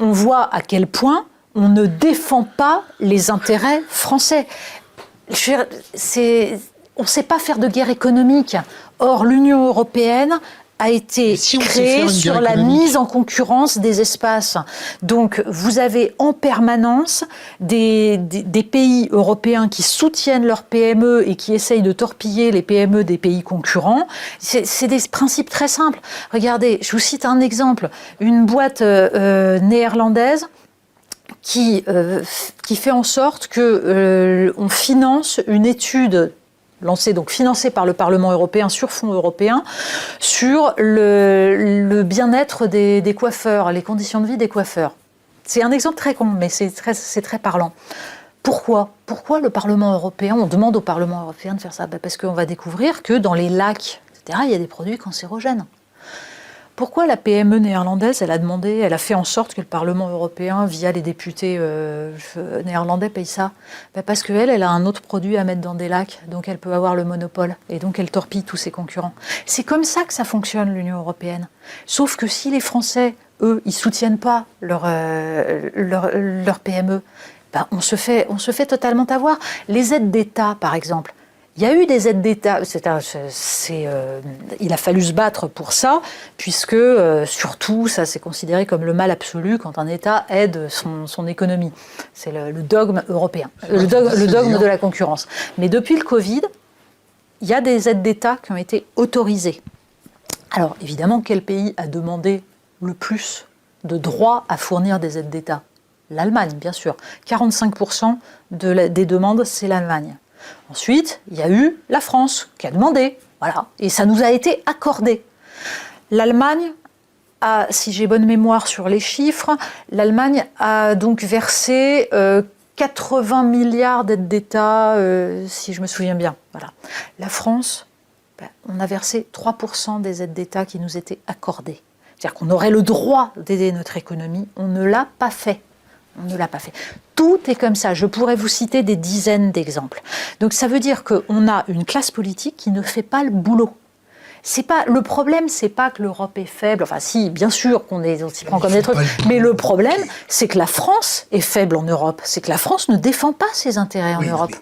on voit à quel point on ne défend pas les intérêts français. On ne sait pas faire de guerre économique. Or, l'Union européenne a été créée sur la mise en concurrence des espaces. Donc, vous avez en permanence des pays européens qui soutiennent leurs PME et qui essayent de torpiller les PME des pays concurrents. C'est des principes très simples. Regardez, je vous cite un exemple. Une boîte néerlandaise qui fait en sorte qu'on finance une étude financée par le Parlement européen sur fonds européens, sur le bien-être des coiffeurs, les conditions de vie des coiffeurs. C'est un exemple très con, mais c'est très parlant. Pourquoi le Parlement européen, on demande au Parlement européen de faire ça? Parce qu'on va découvrir que dans les lacs, etc., il y a des produits cancérogènes. Pourquoi la PME néerlandaise, elle a fait en sorte que le Parlement européen, via les députés néerlandais, paye ça? Parce qu'elle a un autre produit à mettre dans des lacs, donc elle peut avoir le monopole, et donc elle torpille tous ses concurrents. C'est comme ça que ça fonctionne, l'Union européenne. Sauf que si les Français, eux, ils soutiennent pas leur PME, on se fait totalement avoir. Les aides d'État, par exemple. Il y a eu des aides d'État, il a fallu se battre pour ça, puisque surtout, ça c'est considéré comme le mal absolu quand un État aide son économie. C'est le dogme européen, le dogme de la concurrence. Mais depuis le Covid, il y a des aides d'État qui ont été autorisées. Alors évidemment, quel pays a demandé le plus de droits à fournir des aides d'État? L'Allemagne, bien sûr. 45% des demandes, c'est l'Allemagne. Ensuite, il y a eu la France qui a demandé, voilà, et ça nous a été accordé. L'Allemagne a, si j'ai bonne mémoire sur les chiffres, l'Allemagne a donc versé 80 milliards d'aides d'État, si je me souviens bien. Voilà. La France, on a versé 3% des aides d'État qui nous étaient accordées. C'est-à-dire qu'on aurait le droit d'aider notre économie, on ne l'a pas fait. On ne l'a pas fait. Tout est comme ça. Je pourrais vous citer des dizaines d'exemples. Donc ça veut dire qu'on a une classe politique qui ne fait pas le boulot. Le problème, c'est pas que l'Europe est faible. Enfin, si, bien sûr on s'y prend comme des trucs. Mais le problème, c'est que la France est faible en Europe. C'est que la France ne défend pas ses intérêts en Europe.